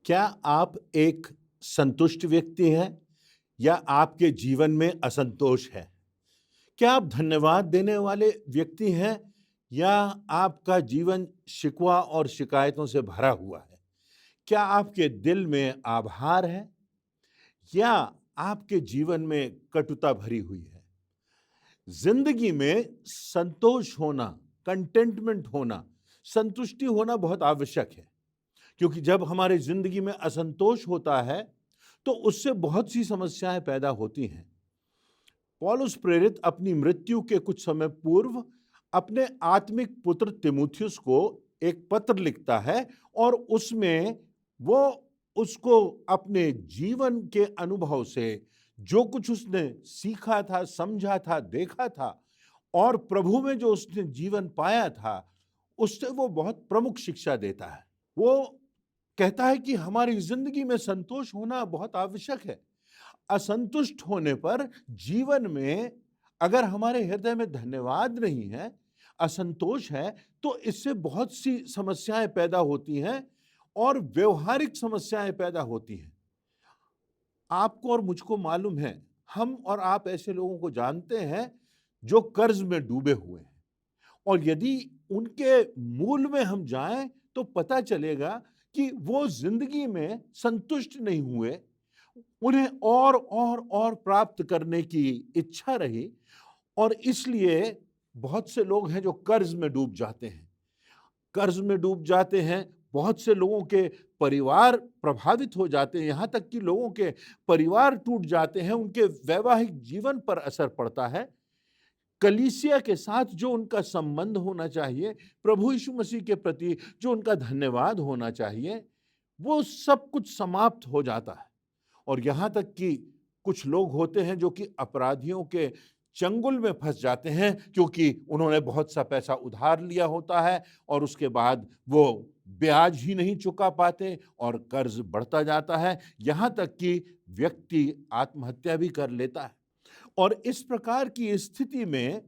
क्या आप एक संतुष्ट व्यक्ति हैं या आपके जीवन में असंतोष है? क्या आप धन्यवाद देने वाले व्यक्ति हैं या आपका जीवन शिकवा और शिकायतों से भरा हुआ है? क्या आपके दिल में आभार है या आपके जीवन में कटुता भरी हुई है? जिंदगी में संतोष होना, कंटेंटमेंट होना, संतुष्टि होना बहुत आवश्यक है। क्योंकि जब हमारी जिंदगी में असंतोष होता है तो उससे बहुत सी समस्याएं पैदा होती हैं। पौलुस प्रेरित अपनी मृत्यु के कुछ समय पूर्व अपने आत्मिक पुत्र तिमुथियुस को एक पत्र लिखता है और उसमें वो उसको अपने जीवन के अनुभव से जो कुछ उसने सीखा था, समझा था, देखा था और प्रभु में जो उसने जीवन पाया था, उससे वो बहुत प्रमुख शिक्षा देता है। वो कहता है कि हमारी जिंदगी में संतोष होना बहुत आवश्यक है। असंतुष्ट होने पर जीवन में अगर हमारे हृदय में धन्यवाद नहीं है, असंतोष है, तो इससे बहुत सी समस्याएं पैदा होती हैं और व्यवहारिक समस्याएं पैदा होती हैं। आपको और मुझको मालूम है, हम और आप ऐसे लोगों को जानते हैं जो कर्ज में डूबे हुए हैं और यदि उनके मूल में हम जाएं तो पता चलेगा कि वो जिंदगी में संतुष्ट नहीं हुए। उन्हें और प्राप्त करने की इच्छा रही और इसलिए बहुत से लोग हैं जो कर्ज में डूब जाते हैं। कर्ज में डूब जाते हैं, बहुत से लोगों के परिवार प्रभावित हो जाते हैं, यहाँ तक कि लोगों के परिवार टूट जाते हैं, उनके वैवाहिक जीवन पर असर पड़ता है। कलीसिया के साथ जो उनका संबंध होना चाहिए, प्रभु यीशु मसीह के प्रति जो उनका धन्यवाद होना चाहिए, वो सब कुछ समाप्त हो जाता है। और यहाँ तक कि कुछ लोग होते हैं जो कि अपराधियों के चंगुल में फंस जाते हैं क्योंकि उन्होंने बहुत सा पैसा उधार लिया होता है और उसके बाद वो ब्याज ही नहीं चुका पाते और कर्ज बढ़ता जाता है, यहाँ तक कि व्यक्ति आत्महत्या भी कर लेता है। और इस प्रकार की स्थिति में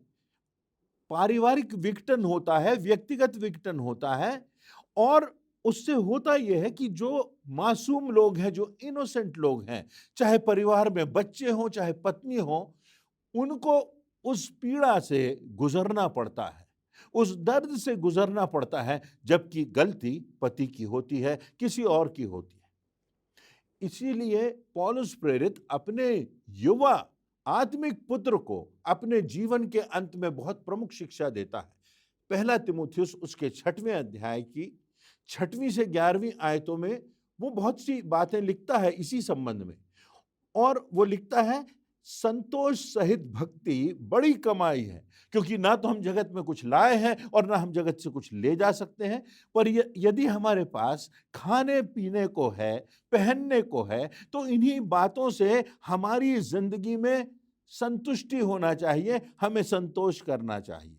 पारिवारिक विघटन होता है, व्यक्तिगत विघटन होता है और उससे होता यह है कि जो मासूम लोग हैं, जो इनोसेंट लोग हैं, चाहे परिवार में बच्चे हों, चाहे पत्नी हो, उनको उस पीड़ा से गुजरना पड़ता है, उस दर्द से गुजरना पड़ता है, जबकि गलती पति की होती है, किसी और की होती है। इसीलिए पौलुस प्रेरित अपने युवा आत्मिक पुत्र को अपने जीवन के अंत में बहुत प्रमुख शिक्षा देता है। पहला तिमुथियुस उसके 6वें अध्याय की 6वीं से 11वीं आयतों में वो बहुत सी बातें लिखता है इसी संबंध में। और वो लिखता है, संतोष सहित भक्ति बड़ी कमाई है, क्योंकि ना तो हम जगत में कुछ लाए हैं और ना हम जगत से कुछ ले जा सकते हैं, पर यदि हमारे पास खाने पीने को है, पहनने को है, तो इन्हीं बातों से हमारी जिंदगी में संतुष्टि होना चाहिए, हमें संतोष करना चाहिए।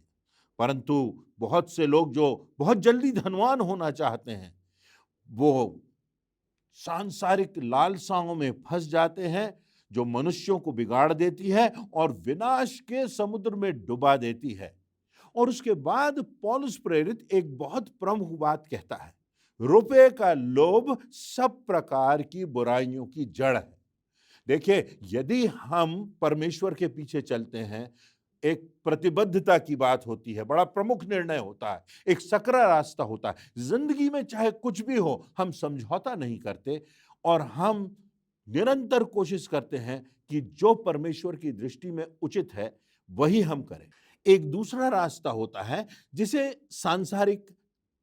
परंतु बहुत से लोग जो बहुत जल्दी धनवान होना चाहते हैं, वो सांसारिक लालसाओं में फंस जाते हैं जो मनुष्यों को बिगाड़ देती है और विनाश के समुद्र में डुबा देती है। और उसके बाद पौलुस प्रेरित एक बहुत प्रमुख बात कहता है, रुपए का लोभ सब प्रकार की बुराइयों की जड़ है। देखिए, यदि हम परमेश्वर के पीछे चलते हैं, एक प्रतिबद्धता की बात होती है, बड़ा प्रमुख निर्णय होता है, एक सकरा रास्ता होता है। जिंदगी में चाहे कुछ भी हो, हम समझौता नहीं करते और हम निरंतर कोशिश करते हैं कि जो परमेश्वर की दृष्टि में उचित है वही हम करें। एक दूसरा रास्ता होता है जिसे सांसारिक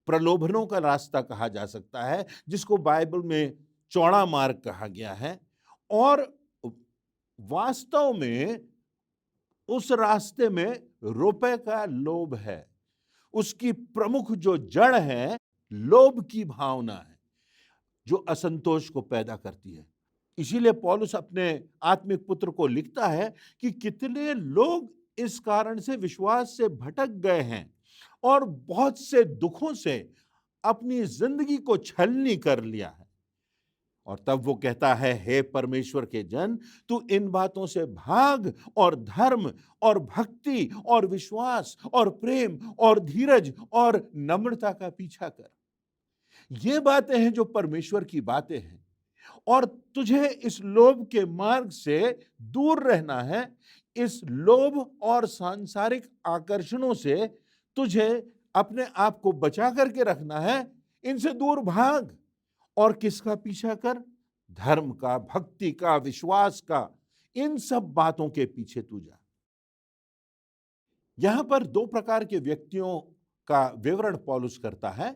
प्रलोभनों का रास्ता कहा जा सकता है, जिसको बाइबल में चौड़ा मार्ग कहा गया है। और वास्तव में उस रास्ते में रुपए का लोभ है, उसकी प्रमुख जो जड़ है लोभ की भावना है, जो असंतोष को पैदा करती है। इसीलिए पौलुस अपने आत्मिक पुत्र को लिखता है कि कितने लोग इस कारण से विश्वास से भटक गए हैं और बहुत से दुखों से अपनी जिंदगी को छलनी कर लिया है। और तब वो कहता है, हे परमेश्वर के जन, तू इन बातों से भाग और धर्म और भक्ति और विश्वास और प्रेम और धीरज और नम्रता का पीछा कर। ये बातें हैं जो परमेश्वर की बातें हैं, और तुझे इस लोभ के मार्ग से दूर रहना है। इस लोभ और सांसारिक आकर्षणों से तुझे अपने आप को बचा करके रखना है। इनसे दूर भाग और किसका पीछा कर? धर्म का, भक्ति का, विश्वास का। इन सब बातों के पीछे तू जा। यहां पर दो प्रकार के व्यक्तियों का विवरण पौलुस करता है।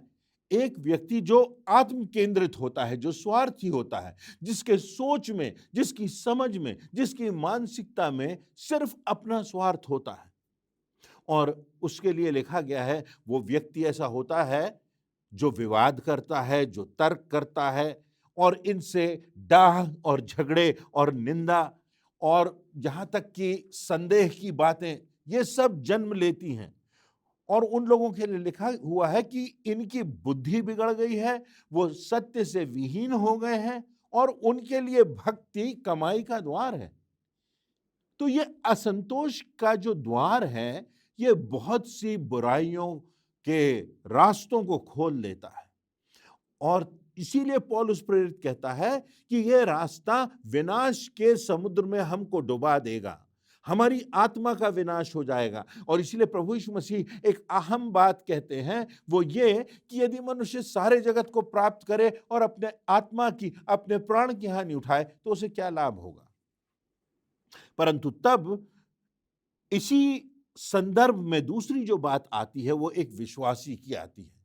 एक व्यक्ति जो आत्म केंद्रित होता है, जो स्वार्थी होता है, जिसके सोच में, जिसकी समझ में, जिसकी मानसिकता में सिर्फ अपना स्वार्थ होता है, और उसके लिए लिखा गया है वो व्यक्ति ऐसा होता है जो विवाद करता है, जो तर्क करता है, और इनसे डाह और झगड़े और निंदा और यहां तक कि संदेह की बातें, ये सब जन्म लेती हैं। और उन लोगों के लिए लिखा हुआ है कि इनकी बुद्धि बिगड़ गई है, वो सत्य से विहीन हो गए हैं, और उनके लिए भक्ति कमाई का द्वार है। तो ये असंतोष का जो द्वार है, ये बहुत सी बुराइयों के रास्तों को खोल देता है। और इसीलिए पौलुस प्रेरित कहता है कि यह रास्ता विनाश के समुद्र में हमको डुबा देगा, हमारी आत्मा का विनाश हो जाएगा। और इसीलिए प्रभु यीशु मसीह एक अहम बात कहते हैं, वो ये कि यदि मनुष्य सारे जगत को प्राप्त करे और अपने आत्मा की, अपने प्राण की हानि उठाए, तो उसे क्या लाभ होगा? परंतु तब इसी संदर्भ में दूसरी जो बात आती है, वो एक विश्वासी की आती है।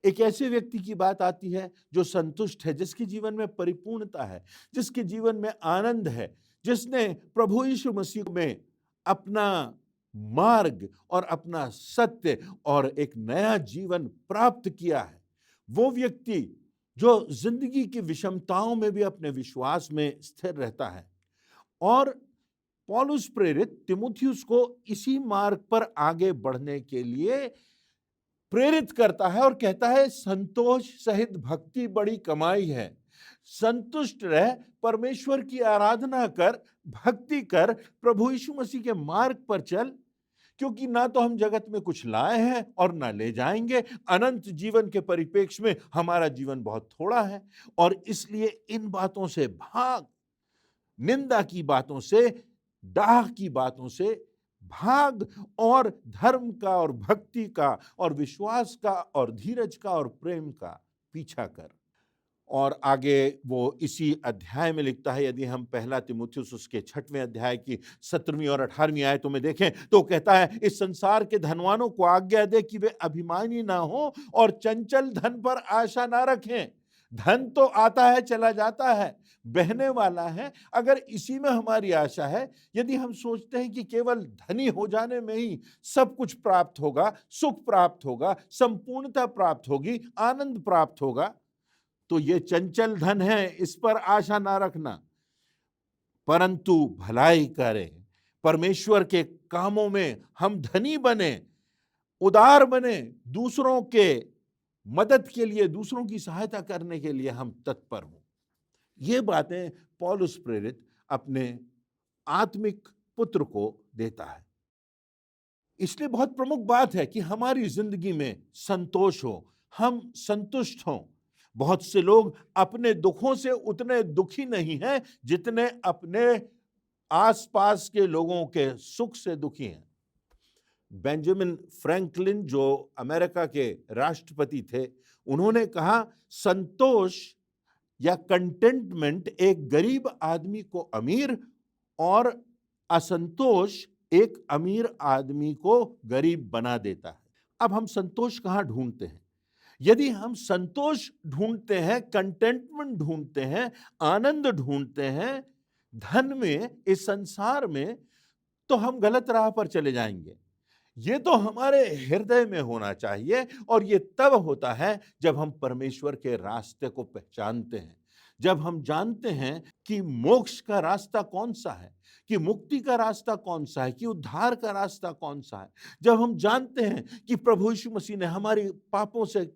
एक ऐसे व्यक्ति की बात आती है जो संतुष्ट है, जिसके जीवन में परिपूर्णता है, जिसके जीवन में आनंद है, जिसने प्रभु यीशु मसीह में अपना मार्ग और अपना सत्य और एक नया जीवन प्राप्त किया है। वो व्यक्ति जो जिंदगी की विषमताओं में भी अपने विश्वास में स्थिर रहता है। और पौलुस प्रेरित तीमुथियुस को इसी मार्ग पर आगे बढ़ने के लिए प्रेरित करता है और कहता है, संतोष सहित भक्ति बड़ी कमाई है। संतुष्ट रह, परमेश्वर की आराधना कर, भक्ति कर, प्रभु यीशु मसीह के मार्ग पर चल, क्योंकि ना तो हम जगत में कुछ लाए हैं और ना ले जाएंगे। अनंत जीवन के परिप्रेक्ष्य में हमारा जीवन बहुत थोड़ा है, और इसलिए इन बातों से भाग, निंदा की बातों से, डाह की बातों से भाग, और धर्म का और भक्ति का और विश्वास का और धीरज का और प्रेम का पीछा कर। और आगे वो इसी अध्याय में लिखता है, यदि हम पहला तीमुथियुस उसके 6वें अध्याय की 17वीं और 18वीं आयतों में देखें, तो कहता है, इस संसार के धनवानों को आज्ञा दे कि वे अभिमानी ना हो और चंचल धन पर आशा ना रखें। धन तो आता है, चला जाता है, बहने वाला है। अगर इसी में हमारी आशा है, यदि हम सोचते हैं कि केवल धनी हो जाने में ही सब कुछ प्राप्त होगा, सुख प्राप्त होगा, संपूर्णता प्राप्त होगी, आनंद प्राप्त होगा, तो ये चंचल धन है, इस पर आशा ना रखना। परंतु भलाई करें, परमेश्वर के कामों में हम धनी बने, उदार बने, दूसरों के मदद के लिए, दूसरों की सहायता करने के लिए हम तत्पर हों। ये बातें पौलुस प्रेरित अपने आत्मिक पुत्र को देता है। इसलिए बहुत प्रमुख बात है कि हमारी जिंदगी में संतोष हो, हम संतुष्ट हों। बहुत से लोग अपने दुखों से उतने दुखी नहीं हैं जितने अपने आसपास के लोगों के सुख से दुखी हैं। बेंजामिन फ्रैंकलिन, जो अमेरिका के राष्ट्रपति थे, उन्होंने कहा, संतोष या कंटेंटमेंट एक गरीब आदमी को अमीर और असंतोष एक अमीर आदमी को गरीब बना देता है। अब हम संतोष कहाँ ढूंढते हैं? यदि हम संतोष ढूंढते हैं, कंटेंटमेंट ढूंढते हैं, आनंद ढूंढते हैं धन में, इस संसार में, तो हम गलत राह पर चले जाएंगे। ये तो हमारे हृदय में होना चाहिए, और ये तब होता है जब हम परमेश्वर के रास्ते को पहचानते हैं, जब हम जानते हैं कि मोक्ष का रास्ता कौन सा है, कि मुक्ति का रास्ता कौन सा है, कि उद्धार का रास्ता कौन सा है। जब हम जानते हैं कि प्रभु यीशु मसीह ने हमारी पापों से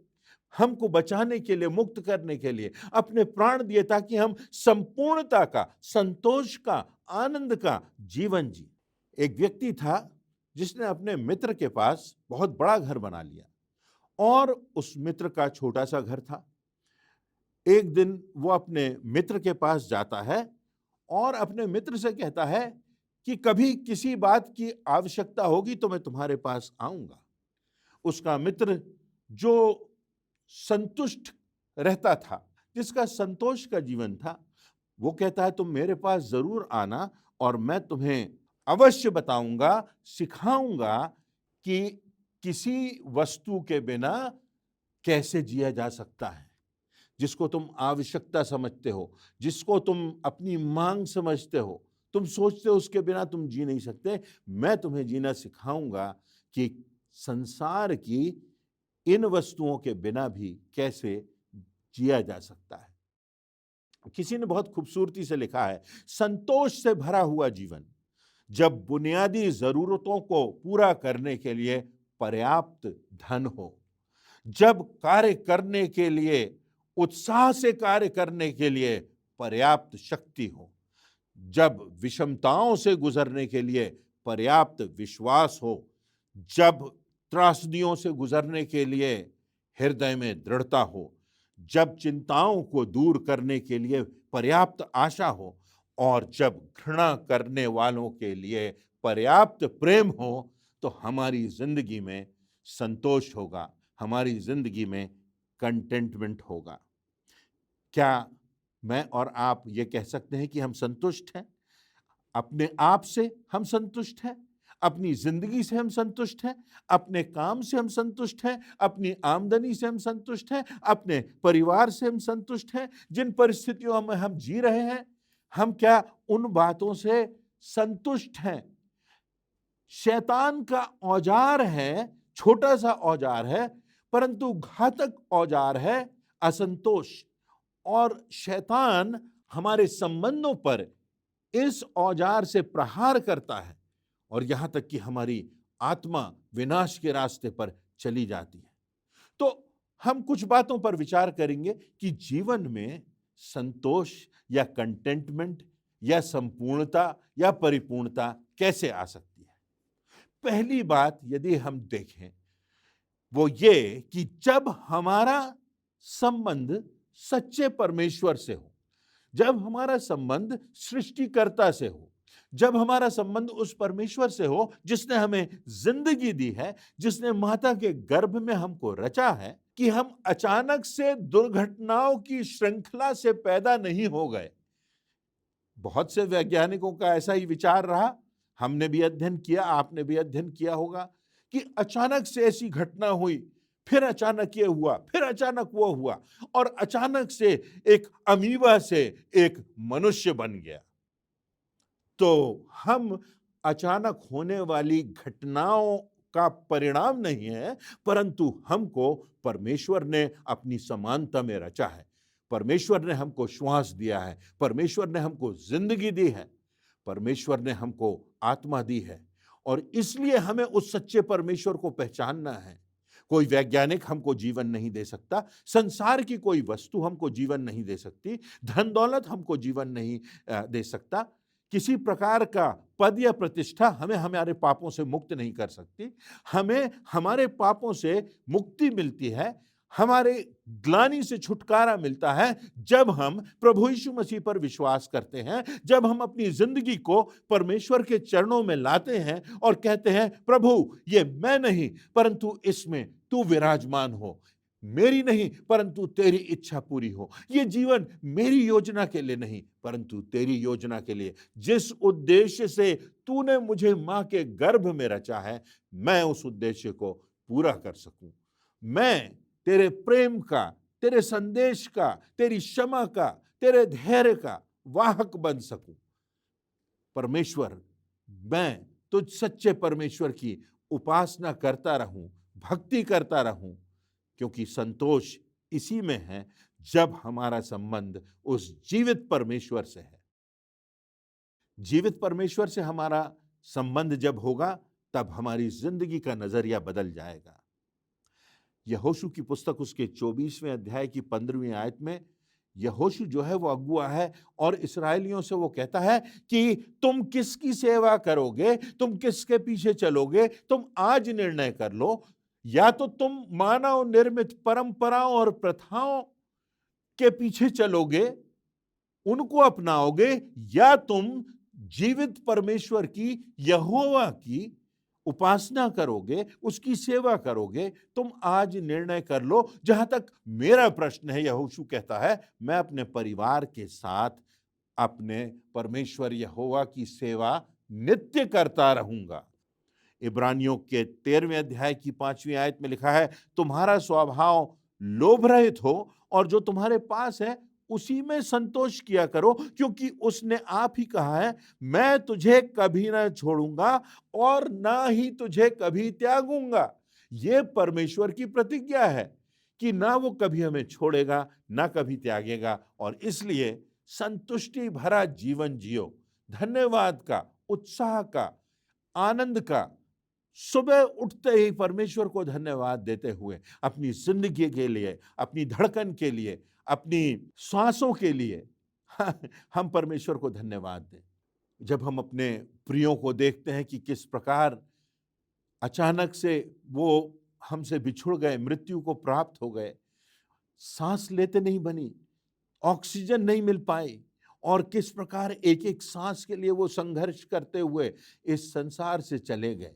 हमको बचाने के लिए, मुक्त करने के लिए अपने प्राण दिए, ताकि हम संपूर्णता का, संतोष का, आनंद का जीवन जी। एक व्यक्ति था जिसने अपने मित्र के पास बहुत बड़ा घर बना लिया, और उस मित्र का छोटा सा घर था। एक दिन वो अपने मित्र के पास जाता है और अपने मित्र से कहता है कि कभी किसी बात की आवश्यकता होगी तो मैं तुम्हारे पास आऊंगा। उसका मित्र जो संतुष्ट रहता था, जिसका संतोष का जीवन था, वो कहता है तुम मेरे पास जरूर आना और मैं तुम्हें अवश्य बताऊंगा, सिखाऊंगा कि किसी वस्तु के बिना कैसे जिया जा सकता है। जिसको तुम आवश्यकता समझते हो, जिसको तुम अपनी मांग समझते हो, तुम सोचते हो उसके बिना तुम जी नहीं सकते, मैं तुम्हें जीना सिखाऊंगा कि संसार की इन वस्तुओं के बिना भी कैसे जिया जा सकता है। किसी ने बहुत खूबसूरती से लिखा है, संतोष से भरा हुआ जीवन जब बुनियादी जरूरतों को पूरा करने के लिए पर्याप्त धन हो, जब कार्य करने के लिए, उत्साह से कार्य करने के लिए पर्याप्त शक्ति हो, जब विषमताओं से गुजरने के लिए पर्याप्त विश्वास हो, जब त्रासदियों से गुजरने के लिए हृदय में दृढ़ता हो, जब चिंताओं को दूर करने के लिए पर्याप्त आशा हो और जब घृणा करने वालों के लिए पर्याप्त प्रेम हो, तो हमारी जिंदगी में संतोष होगा, हमारी जिंदगी में कंटेंटमेंट होगा। क्या मैं और आप ये कह सकते हैं कि हम संतुष्ट हैं? अपने आप से हम संतुष्ट हैं, अपनी जिंदगी से हम संतुष्ट हैं, अपने काम से हम संतुष्ट हैं, अपनी आमदनी से हम संतुष्ट हैं, अपने परिवार से हम संतुष्ट हैं, जिन परिस्थितियों में हम जी रहे हैं, हम क्या उन बातों से संतुष्ट हैं? शैतान का औजार है, छोटा सा औजार है, परंतु घातक औजार है असंतोष। और शैतान हमारे संबंधों पर इस औजार से प्रहार करता है और यहां तक कि हमारी आत्मा विनाश के रास्ते पर चली जाती है। तो हम कुछ बातों पर विचार करेंगे कि जीवन में संतोष या कंटेंटमेंट या संपूर्णता या परिपूर्णता कैसे आ सकती है। पहली बात यदि हम देखें वो ये कि जब हमारा संबंध सच्चे परमेश्वर से हो, जब हमारा संबंध सृष्टिकर्ता से हो, जब हमारा संबंध उस परमेश्वर से हो जिसने हमें जिंदगी दी है, जिसने माता के गर्भ में हमको रचा है, कि हम अचानक से दुर्घटनाओं की श्रृंखला से पैदा नहीं हो गए। बहुत से वैज्ञानिकों का ऐसा ही विचार रहा, हमने भी अध्ययन किया, आपने भी अध्ययन किया होगा कि अचानक से ऐसी घटना हुई, फिर अचानक ये हुआ, फिर अचानक वो हुआ और अचानक से एक अमीबा से एक मनुष्य बन गया। तो हम अचानक होने वाली घटनाओं का परिणाम नहीं है, परंतु हमको परमेश्वर ने अपनी समानता में रचा है। परमेश्वर ने हमको श्वास दिया है, परमेश्वर ने हमको जिंदगी दी है, परमेश्वर ने हमको आत्मा दी है और इसलिए हमें उस सच्चे परमेश्वर को पहचानना है। कोई वैज्ञानिक हमको जीवन नहीं दे सकता, संसार की कोई वस्तु हमको जीवन नहीं दे सकती, धन दौलत हमको जीवन नहीं दे सकता, किसी प्रकार का पद या प्रतिष्ठा हमें हमारे पापों से मुक्त नहीं कर सकती। हमें हमारे पापों से मुक्ति मिलती है, हमारे ग्लानि से छुटकारा मिलता है जब हम प्रभु यीशु मसीह पर विश्वास करते हैं, जब हम अपनी जिंदगी को परमेश्वर के चरणों में लाते हैं और कहते हैं प्रभु ये मैं नहीं परंतु इसमें तू विराजमान हो, मेरी नहीं परंतु तेरी इच्छा पूरी हो। ये जीवन मेरी योजना के लिए नहीं परंतु तेरी योजना के लिए, जिस उद्देश्य से तूने मुझे मां के गर्भ में रचा है, मैं उस उद्देश्य को पूरा कर सकूं। मैं तेरे प्रेम का, तेरे संदेश का, तेरी क्षमा का, तेरे धैर्य का वाहक बन सकूं। परमेश्वर, मैं तुझ सच्चे परमेश्वर की उपासना करता रहूं, भक्ति करता रहूं, क्योंकि संतोष इसी में है जब हमारा संबंध उस जीवित परमेश्वर से है। जीवित परमेश्वर से हमारा संबंध जब होगा तब हमारी जिंदगी का नजरिया बदल जाएगा। यहोशू की पुस्तक उसके 24वें अध्याय की 15वीं आयत में यहोशू जो है वो अगुआ है और इसराइलियों से वो कहता है कि तुम किसकी सेवा करोगे, तुम किसके पीछे चलोगे, तुम आज निर्णय कर लो। या तो तुम मानव निर्मित परंपराओं और प्रथाओं के पीछे चलोगे, उनको अपनाओगे, या तुम जीवित परमेश्वर की, यहोवा की उपासना करोगे, उसकी सेवा करोगे। तुम आज निर्णय कर लो। जहां तक मेरा प्रश्न है, यहोशू कहता है, मैं अपने परिवार के साथ अपने परमेश्वर यहोवा की सेवा नित्य करता रहूंगा। इब्रानियों के 13वें अध्याय की 5वीं आयत में लिखा है, तुम्हारा स्वभाव लोभ रहित हो और जो तुम्हारे पास है उसी में संतोष किया करो, क्योंकि उसने आप ही कहा है, मैं तुझे कभी ना छोड़ूंगा और ना ही तुझे कभी त्यागूंगा। ये परमेश्वर की प्रतिज्ञा है कि ना वो कभी हमें छोड़ेगा, ना कभी त्यागेगा। और इसलिए संतुष्टि भरा जीवन जियो, धन्यवाद का, उत्साह का, आनंद का, सुबह उठते ही परमेश्वर को धन्यवाद देते हुए अपनी जिंदगी के लिए, अपनी धड़कन के लिए, अपनी सांसों के लिए हम परमेश्वर को धन्यवाद दें। जब हम अपने प्रियों को देखते हैं कि किस प्रकार अचानक से वो हमसे बिछुड़ गए, मृत्यु को प्राप्त हो गए, सांस लेते नहीं बनी, ऑक्सीजन नहीं मिल पाई, और किस प्रकार एक एक सांस के लिए वो संघर्ष करते हुए इस संसार से चले गए।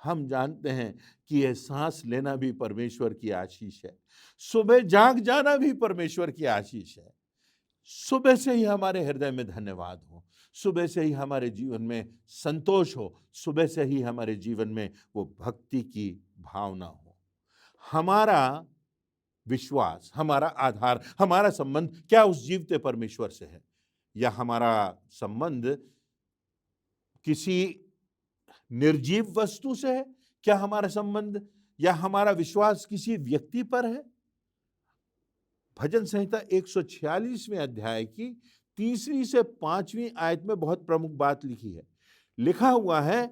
हम जानते हैं कि यह सांस लेना भी परमेश्वर की आशीष है, सुबह जाग जाना भी परमेश्वर की आशीष है। सुबह से ही हमारे हृदय में धन्यवाद हो, सुबह से ही हमारे जीवन में संतोष हो, सुबह से ही हमारे जीवन में वो भक्ति की भावना हो। हमारा विश्वास, हमारा आधार, हमारा संबंध क्या उस जीवते परमेश्वर से है, या हमारा संबंध किसी निर्जीव वस्तु से है? क्या हमारा संबंध या हमारा विश्वास किसी व्यक्ति पर है? भजन संहिता 146वें अध्याय की 3री से 5वीं आयत में बहुत प्रमुख बात लिखी है। लिखा हुआ है,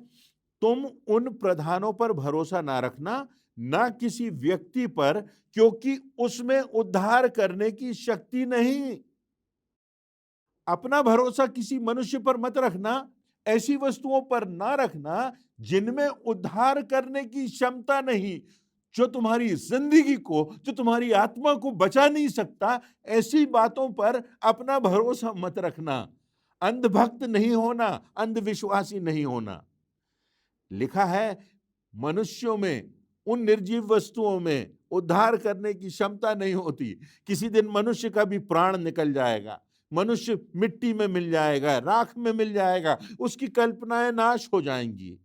तुम उन प्रधानों पर भरोसा ना रखना, ना किसी व्यक्ति पर, क्योंकि उसमें उद्धार करने की शक्ति नहीं। अपना भरोसा किसी मनुष्य पर मत रखना, ऐसी वस्तुओं पर ना रखना जिनमें उद्धार करने की क्षमता नहीं, जो तुम्हारी जिंदगी को, जो तुम्हारी आत्मा को बचा नहीं सकता। ऐसी बातों पर अपना भरोसा मत रखना। अंधभक्त नहीं होना, अंधविश्वासी नहीं होना। लिखा है, मनुष्यों में, उन निर्जीव वस्तुओं में उद्धार करने की क्षमता नहीं होती। किसी दिन मनुष्य का भी प्राण निकल जाएगा, मनुष्य मिट्टी में मिल जाएगा, राख में मिल जाएगा, उसकी कल्पनाएं नाश हो जाएंगी।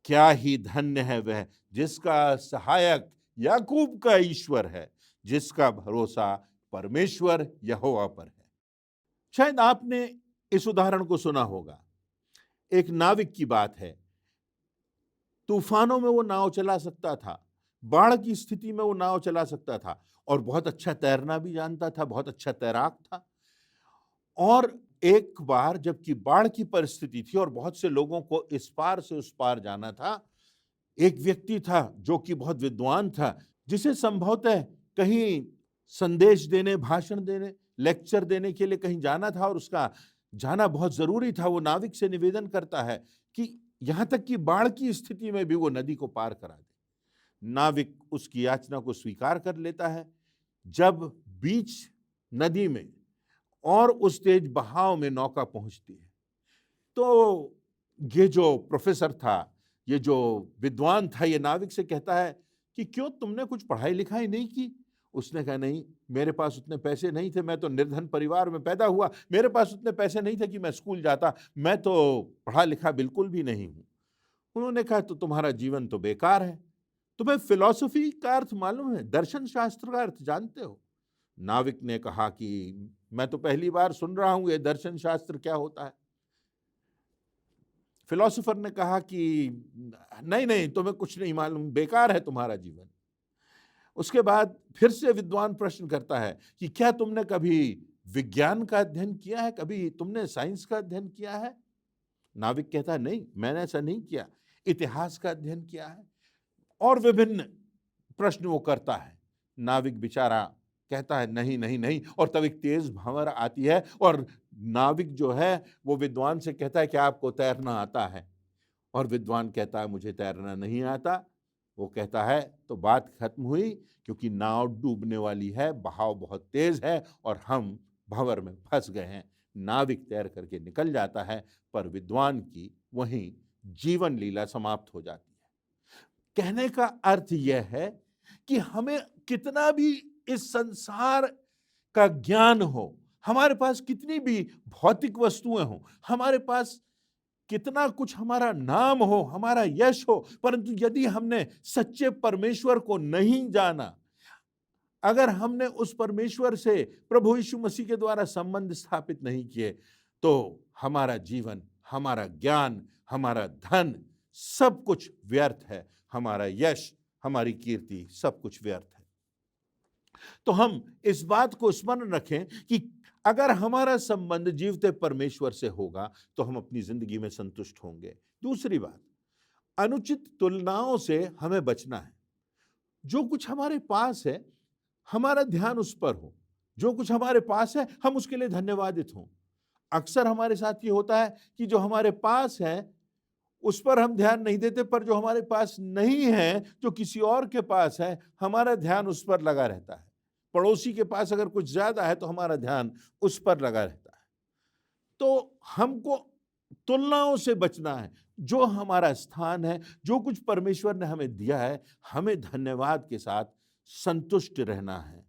क्या ही धन्य है वह जिसका सहायक याकूब का ईश्वर है, जिसका भरोसा परमेश्वर यहोवा पर है। शायद आपने इस उदाहरण को सुना होगा। एक नाविक की बात है। तूफानों में वो नाव चला सकता था, बाढ़ की स्थिति में वो नाव चला सकता था, और बहुत अच्छा तैरना भी जानता था, बहुत अच्छा तैराक था। और एक बार जबकि बाढ़ की परिस्थिति थी और बहुत से लोगों को इस पार से उस पार जाना था, एक व्यक्ति था जो कि बहुत विद्वान था, जिसे संभवतः कहीं संदेश देने, भाषण देने, लेक्चर देने के लिए कहीं जाना था, और उसका जाना बहुत जरूरी था। वो नाविक से निवेदन करता है कि यहां तक कि बाढ़ की स्थिति में भी वो नदी को पार करा दे। नाविक उसकी याचना को स्वीकार कर लेता है। जब बीच नदी में और उस तेज बहाव में नौका पहुंचती है, तो ये जो प्रोफेसर था, ये जो विद्वान था, ये नाविक से कहता है कि क्यों तुमने कुछ पढ़ाई लिखाई नहीं की? उसने कहा, नहीं, मेरे पास उतने पैसे नहीं थे, मैं तो निर्धन परिवार में पैदा हुआ, मेरे पास उतने पैसे नहीं थे कि मैं स्कूल जाता, मैं तो पढ़ा लिखा बिल्कुल भी नहीं हूं। उन्होंने कहा, तो तुम्हारा जीवन तो बेकार है। तुम्हें फिलॉसफी का अर्थ मालूम है, दर्शन शास्त्र का अर्थ जानते हो? नाविक ने कहा कि मैं तो पहली बार सुन रहा हूं ये दर्शन शास्त्र क्या होता है। फिलोसोफर ने कहा कि नहीं नहीं, तुम्हें कुछ नहीं मालूम, बेकार है तुम्हारा जीवन। उसके बाद फिर से विद्वान प्रश्न करता है कि क्या तुमने कभी विज्ञान का अध्ययन किया है, कभी तुमने साइंस का अध्ययन किया है? नाविक कहता है, नहीं, मैंने ऐसा नहीं किया। इतिहास का अध्ययन किया है, और विभिन्न प्रश्न वो करता है। नाविक बेचारा कहता है, नहीं नहीं नहीं, और तब एक तेज भंवर आती है, और नाविक जो है वो विद्वान से कहता है कि आपको तैरना आता है? और विद्वान कहता है, मुझे तैरना नहीं आता। वो कहता है तो बात खत्म हुई, क्योंकि नाव डूबने वाली है, बहाव बहुत तेज है और हम भंवर में फंस गए हैं। नाविक तैर करके निकल जाता है, पर विद्वान की वहीं जीवन लीला समाप्त हो जाती है। कहने का अर्थ यह है कि हमें कितना भी इस संसार का ज्ञान हो, हमारे पास कितनी भी भौतिक वस्तुएं हो, हमारे पास कितना कुछ हमारा नाम हो, हमारा यश हो, परंतु यदि हमने सच्चे परमेश्वर को नहीं जाना, अगर हमने उस परमेश्वर से प्रभु यीशु मसीह के द्वारा संबंध स्थापित नहीं किए, तो हमारा जीवन, हमारा ज्ञान, हमारा धन सब कुछ व्यर्थ है। हमारा यश, हमारी कीर्ति सब कुछ व्यर्थ है। तो हम इस बात को स्मरण रखें कि अगर हमारा संबंध जीवते परमेश्वर से होगा तो हम अपनी जिंदगी में संतुष्ट होंगे। दूसरी बात, अनुचित तुलनाओं से हमें बचना है। जो कुछ हमारे पास है, हमारा ध्यान उस पर हो। जो कुछ हमारे पास है, हम उसके लिए धन्यवादित हों। अक्सर हमारे साथ ये होता है कि जो हमारे पास है उस पर हम ध्यान नहीं देते, पर जो हमारे पास नहीं है, जो किसी और के पास है, हमारा ध्यान उस पर लगा रहता है। पड़ोसी के पास अगर कुछ ज्यादा है तो हमारा ध्यान उस पर लगा रहता है। तो हमको तुलनाओं से बचना है। जो हमारा स्थान है, जो कुछ परमेश्वर ने हमें दिया है, हमें धन्यवाद के साथ संतुष्ट रहना है।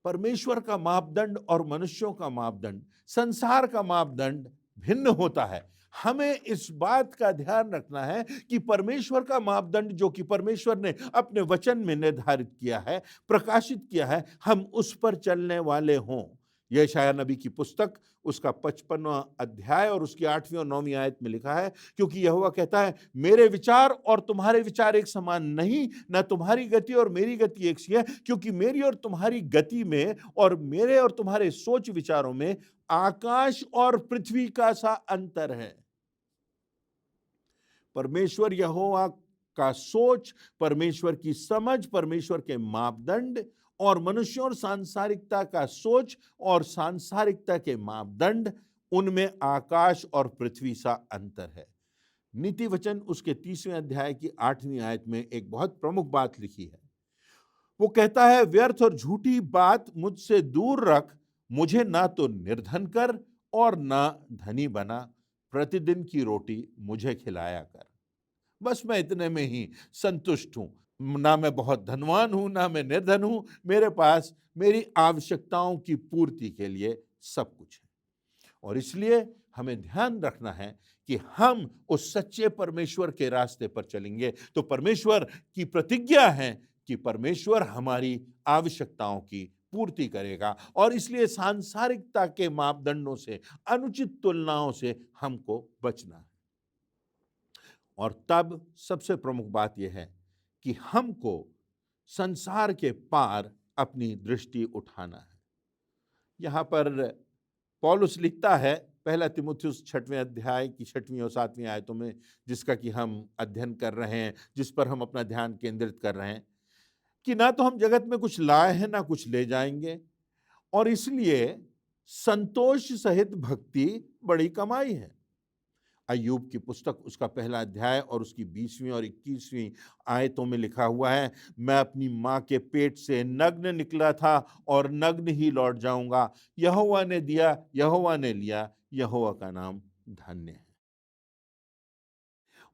परमेश्वर का मापदंड और मनुष्यों का मापदंड, संसार का मापदंड भिन्न होता है। हमें इस बात का ध्यान रखना है कि परमेश्वर का मापदंड, जो कि परमेश्वर ने अपने वचन में निर्धारित किया है, प्रकाशित किया है, हम उस पर चलने वाले हों। यशायाह नबी की पुस्तक, उसका 55वां अध्याय और उसकी 8वीं और 9वीं आयत में लिखा है, क्योंकि यहोवा कहता है, मेरे विचार और तुम्हारे विचार एक समान नहीं, न तुम्हारी गति और मेरी गति एक सी है, क्योंकि मेरी और तुम्हारी गति में और मेरे और तुम्हारे सोच विचारों में आकाश और पृथ्वी का सा अंतर है। परमेश्वर यहोवा का सोच, परमेश्वर की समझ, परमेश्वर के मापदंड और मनुष्यों और सांसारिकता का सोच और सांसारिकता के मापदंड, उनमें आकाश और पृथ्वी सा अंतर है। नीति वचन उसके 30वें अध्याय की 8वीं आयत में एक बहुत प्रमुख बात लिखी है। वो कहता है, व्यर्थ और झूठी बात मुझसे दूर रख, मुझे ना तो निर्धन कर और ना धनी बना, प्रतिदिन की रोटी मुझे खिलाया कर। बस मैं इतने में ही संतुष्ट हूं। ना मैं बहुत धनवान हूं, ना मैं निर्धन हूं, मेरे पास मेरी आवश्यकताओं की पूर्ति के लिए सब कुछ है। और इसलिए हमें ध्यान रखना है कि हम उस सच्चे परमेश्वर के रास्ते पर चलेंगे तो परमेश्वर की प्रतिज्ञा है कि परमेश्वर हमारी आवश्यकताओं की पूर्ति करेगा। और इसलिए सांसारिकता के मापदंडों से, अनुचित तुलनाओं से हमको बचना है। और तब सबसे प्रमुख बात यह है कि हमको संसार के पार अपनी दृष्टि उठाना है। यहां पर पौलुस लिखता है, पहला तीमुथियुस 6वें अध्याय की 6वीं और 7वीं आयतों में, जिसका कि हम अध्ययन कर रहे हैं, जिस पर हम अपना ध्यान केंद्रित कर रहे हैं, कि ना तो हम जगत में कुछ लाए हैं, ना कुछ ले जाएंगे, और इसलिए संतोष सहित भक्ति बड़ी कमाई है। अय्यूब की पुस्तक उसका पहला अध्याय और उसकी 20वीं और 21वीं आयतों में लिखा हुआ है, मैं अपनी माँ के पेट से नग्न निकला था और नग्न ही लौट जाऊंगा। यहोवा ने दिया, यहोवा ने लिया, यहोवा का नाम धन्य है।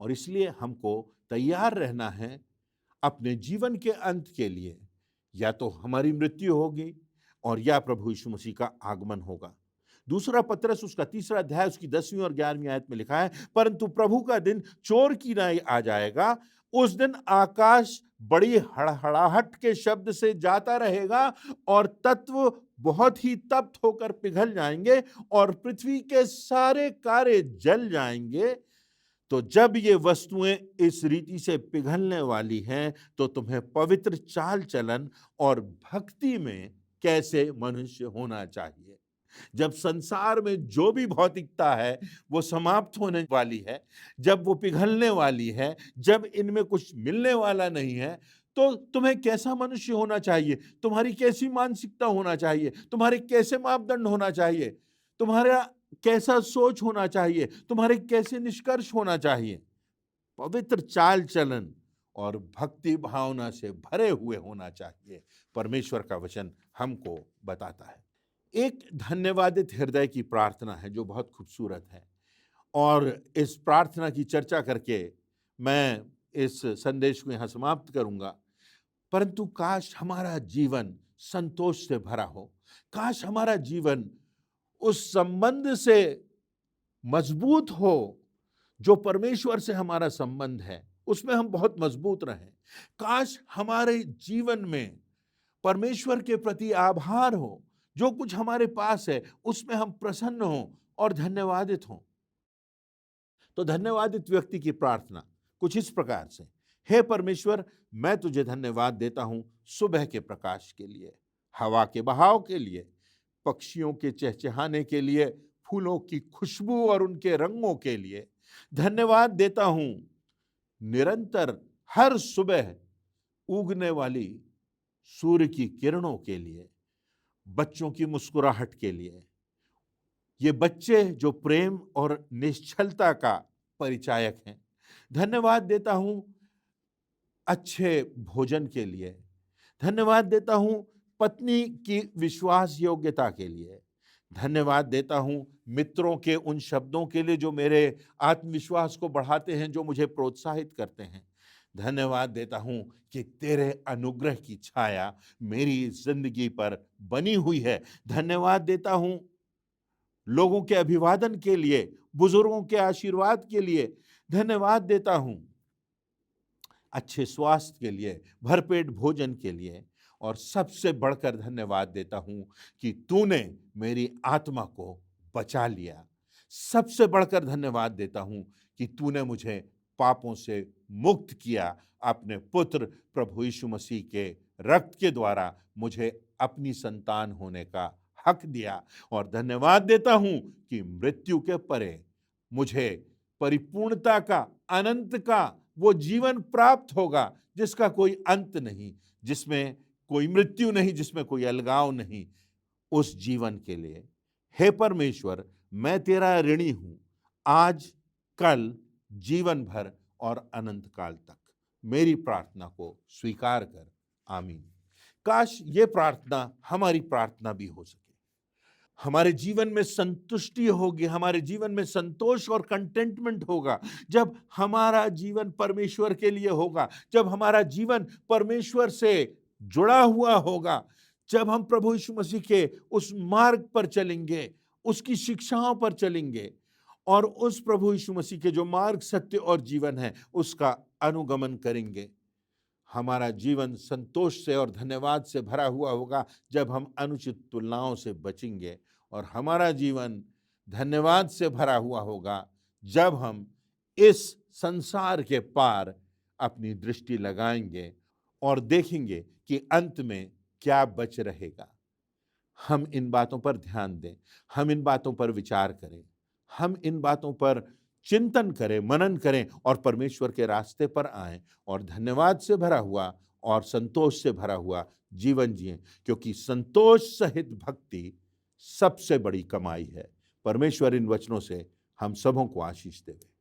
और इसलिए हमको तैयार रहना है अपने जीवन के अंत के लिए। या तो हमारी मृत्यु होगी और या प्रभु यीशु मसीह का आगमन होगा। दूसरा पत्रस उसका 3रा अध्याय उसकी 10वीं और 11वीं आयत में लिखा है, परंतु प्रभु का दिन चोर की नाई आ जाएगा। उस दिन आकाश बड़ी हड़हड़ाहट के शब्द से जाता रहेगा और तत्व बहुत ही तप्त होकर पिघल जाएंगे और पृथ्वी के सारे कार्य जल जाएंगे। तो जब ये वस्तुएं इस रीति से पिघलने वाली हैं, तो तुम्हें पवित्र चाल चलन और भक्ति में कैसे मनुष्य होना चाहिए। जब संसार में जो भी भौतिकता है वो समाप्त होने वाली है, जब वो पिघलने वाली है, जब इनमें कुछ मिलने वाला नहीं है, तो तुम्हें कैसा मनुष्य होना चाहिए, तुम्हारी कैसी मानसिकता होना चाहिए, तुम्हारे कैसे मापदंड होना चाहिए, तुम्हारा कैसा सोच होना चाहिए, तुम्हारे कैसे निष्कर्ष होना चाहिए। पवित्र चाल चलन और भक्ति भावना से भरे हुए होना चाहिए। परमेश्वर का वचन हमको बताता है। एक धन्यवादित हृदय की प्रार्थना है जो बहुत खूबसूरत है, और इस प्रार्थना की चर्चा करके मैं इस संदेश को यहाँ समाप्त करूँगा। परंतु काश हमारा जीवन संतोष से भरा हो, काश हमारा जीवन उस संबंध से मजबूत हो जो परमेश्वर से हमारा संबंध है, उसमें हम बहुत मजबूत रहें। काश हमारे जीवन में परमेश्वर के प्रति आभार हो, जो कुछ हमारे पास है उसमें हम प्रसन्न हों और धन्यवादित हों। तो धन्यवादित व्यक्ति की प्रार्थना कुछ इस प्रकार से, हे परमेश्वर, मैं तुझे धन्यवाद देता हूं सुबह के प्रकाश के लिए, हवा के बहाव के लिए, पक्षियों के चहचहाने के लिए, फूलों की खुशबू और उनके रंगों के लिए। धन्यवाद देता हूं निरंतर हर सुबह उगने वाली सूर्य की किरणों के लिए, बच्चों की मुस्कुराहट के लिए, ये बच्चे जो प्रेम और निश्चलता का परिचायक हैं। धन्यवाद देता हूं अच्छे भोजन के लिए, धन्यवाद देता हूं पत्नी की विश्वास योग्यता के लिए, धन्यवाद देता हूं मित्रों के उन शब्दों के लिए जो मेरे आत्मविश्वास को बढ़ाते हैं, जो मुझे प्रोत्साहित करते हैं। धन्यवाद देता हूं कि तेरे अनुग्रह की छाया मेरी जिंदगी पर बनी हुई है। धन्यवाद देता हूं लोगों के अभिवादन के लिए, बुजुर्गों के आशीर्वाद के लिए। धन्यवाद देता हूं अच्छे स्वास्थ्य के लिए, भरपेट भोजन के लिए, और सबसे बढ़कर धन्यवाद देता हूं कि तूने मेरी आत्मा को बचा लिया। सबसे बढ़कर धन्यवाद देता हूं कि तूने मुझे पापों से मुक्त किया, अपने पुत्र प्रभु यीशु मसीह के रक्त के द्वारा मुझे अपनी संतान होने का हक दिया। और धन्यवाद देता हूं कि मृत्यु के परे मुझे परिपूर्णता का, अनंत का वो जीवन प्राप्त होगा जिसका कोई अंत नहीं, जिसमें कोई मृत्यु नहीं, जिसमें कोई अलगाव नहीं। उस जीवन के लिए हे परमेश्वर, मैं तेरा ऋणी हूं, आज, कल, जीवन भर और अनंत काल तक। मेरी प्रार्थना को स्वीकार कर। आमीन। काश ये प्रार्थना हमारी प्रार्थना भी हो सके। हमारे जीवन में संतुष्टि होगी, हमारे जीवन में संतोष और कंटेंटमेंट होगा जब हमारा जीवन परमेश्वर के लिए होगा, जब हमारा जीवन परमेश्वर से जुड़ा हुआ होगा, जब हम प्रभु यीशु मसीह के उस मार्ग पर चलेंगे, उसकी शिक्षाओं पर चलेंगे और उस प्रभु यीशु मसीह के जो मार्ग, सत्य और जीवन है उसका अनुगमन करेंगे। हमारा जीवन संतोष से और धन्यवाद से भरा हुआ होगा जब हम अनुचित तुलनाओं से बचेंगे, और हमारा जीवन धन्यवाद से भरा हुआ होगा जब हम इस संसार के पार अपनी दृष्टि लगाएंगे और देखेंगे कि अंत में क्या बच रहेगा। हम इन बातों पर ध्यान दें, हम इन बातों पर विचार करें, हम इन बातों पर चिंतन करें, मनन करें और परमेश्वर के रास्ते पर आएं और धन्यवाद से भरा हुआ और संतोष से भरा हुआ जीवन जिएं, क्योंकि संतोष सहित भक्ति सबसे बड़ी कमाई है। परमेश्वर इन वचनों से हम सबों को आशीष देवे।